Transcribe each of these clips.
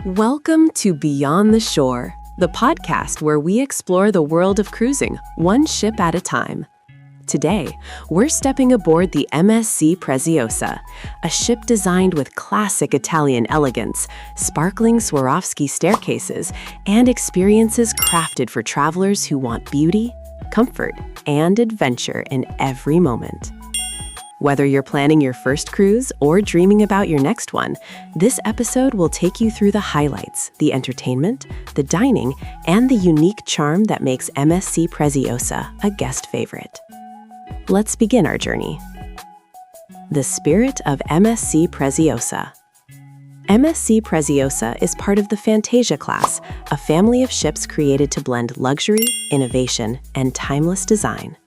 Welcome to Beyond the Shore, the podcast where we explore the world of cruising, one ship at a time. Today, we're stepping aboard the MSC Preziosa, a ship designed with classic Italian elegance, sparkling Swarovski staircases, and experiences crafted for travelers who want beauty, comfort, and adventure in every moment. Whether you're planning your first cruise or dreaming about your next one, this episode will take you through the highlights, the entertainment, the dining, and the unique charm that makes MSC Preziosa a guest favorite. Let's begin our journey. The spirit of MSC Preziosa. MSC Preziosa is part of the Fantasia class, a family of ships created to blend luxury, innovation, and timeless design.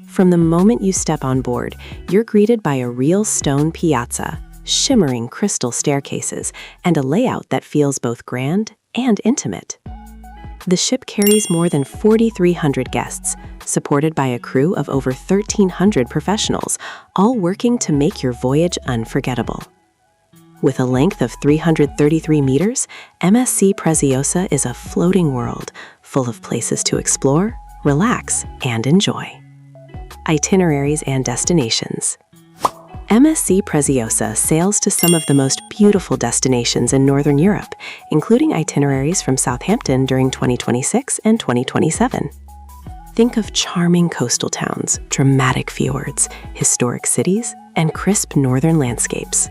From the moment you step on board, you're greeted by a real stone piazza, shimmering crystal staircases, and a layout that feels both grand and intimate. The ship carries more than 4,300 guests, supported by a crew of over 1,300 professionals, all working to make your voyage unforgettable. With a length of 333 meters, MSC Preziosa is a floating world full of places to explore, relax, and enjoy. Itineraries and destinations. MSC Preziosa sails to some of the most beautiful destinations in Northern Europe, including itineraries from Southampton during 2026 and 2027. Think of charming coastal towns, dramatic fjords, historic cities, and crisp northern landscapes.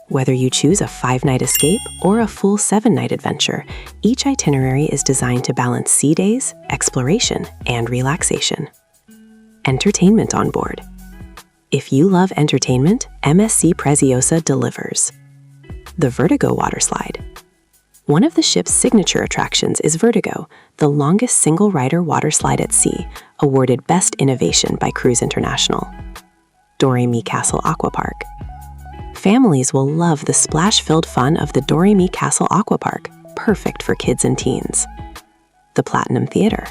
Whether you choose a 5-night escape or a full 7-night adventure, each itinerary is designed to balance sea days, exploration, and relaxation. Entertainment on board. If you love entertainment, MSC Preziosa delivers. The Vertigo waterslide. One of the ship's signature attractions is Vertigo, the longest single-rider waterslide at sea, awarded Best Innovation by Cruise International. Doremi Castle Aquapark. Families will love the splash-filled fun of the Doremi Castle Aquapark, perfect for kids and teens. The Platinum Theater.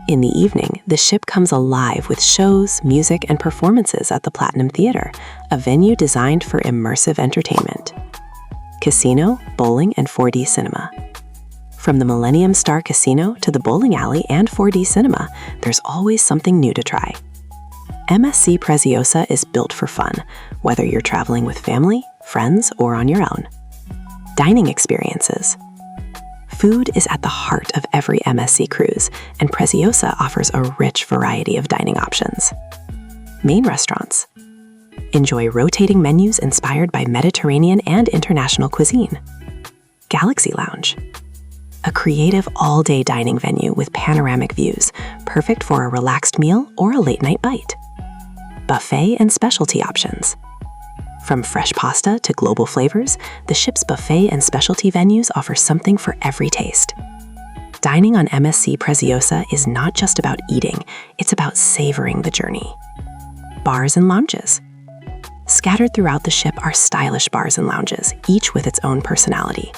In the evening, the ship comes alive with shows, music, and performances at the Platinum Theater, a venue designed for immersive entertainment. Casino, bowling, and 4D cinema. From the Millennium Star Casino to the bowling alley and 4D cinema, there's always something new to try. MSC Preziosa is built for fun, whether you're traveling with family, friends, or on your own. Dining experiences. Food is at the heart of every MSC cruise, and Preziosa offers a rich variety of dining options. Main restaurants. Enjoy rotating menus inspired by Mediterranean and international cuisine. Galaxy Lounge. A creative all-day dining venue with panoramic views, perfect for a relaxed meal or a late-night bite. Buffet and specialty options. From fresh pasta to global flavors, the ship's buffet and specialty venues offer something for every taste. Dining on MSC Preziosa is not just about eating, it's about savoring the journey. Bars and lounges. Scattered throughout the ship are stylish bars and lounges, each with its own personality.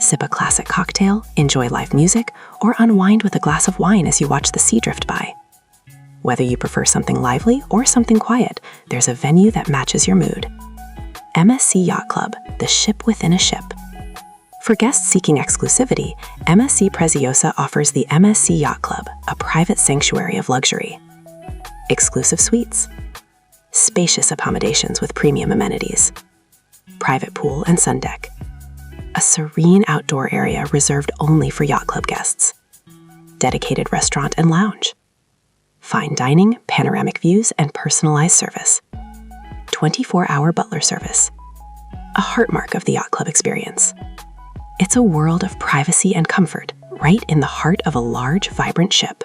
Sip a classic cocktail, enjoy live music, or unwind with a glass of wine as you watch the sea drift by. Whether you prefer something lively or something quiet, there's a venue that matches your mood. MSC Yacht Club, the ship within a ship. For guests seeking exclusivity, MSC Preziosa offers the MSC Yacht Club, a private sanctuary of luxury. Exclusive suites. Spacious accommodations with premium amenities. Private pool and sun deck. A serene outdoor area reserved only for Yacht Club guests. Dedicated restaurant and lounge. Fine dining, panoramic views, and personalized service. 24-hour butler service. A heartmark of the Yacht Club experience. It's a world of privacy and comfort, right in the heart of a large, vibrant ship.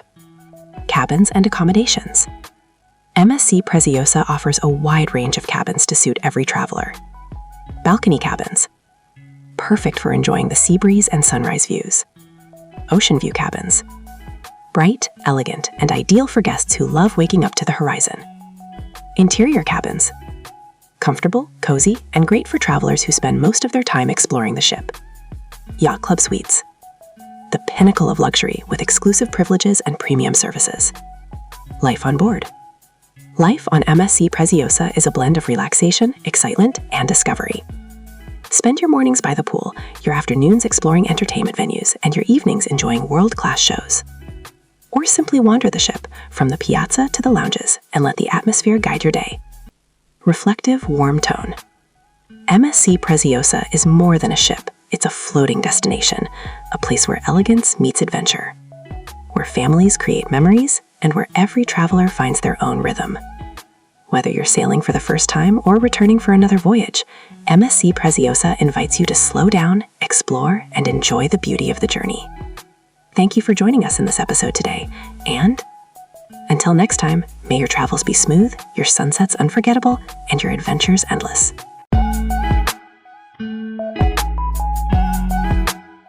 Cabins and accommodations. MSC Preziosa offers a wide range of cabins to suit every traveler. Balcony cabins. Perfect for enjoying the sea breeze and sunrise views. Ocean view cabins. Bright, elegant, and ideal for guests who love waking up to the horizon. Interior cabins. Comfortable, cozy, and great for travelers who spend most of their time exploring the ship. Yacht Club suites. The pinnacle of luxury with exclusive privileges and premium services. Life on board. Life on MSC Preziosa is a blend of relaxation, excitement, and discovery. Spend your mornings by the pool, your afternoons exploring entertainment venues, and your evenings enjoying world-class shows. Or simply wander the ship from the piazza to the lounges and let the atmosphere guide your day. Reflective, warm tone. MSC Preziosa is more than a ship. It's a floating destination, a place where elegance meets adventure, where families create memories, and where every traveler finds their own rhythm. Whether you're sailing for the first time or returning for another voyage, MSC Preziosa invites you to slow down, explore, and enjoy the beauty of the journey. Thank you for joining us in this episode today, and until next time, may your travels be smooth, your sunsets unforgettable, and your adventures endless.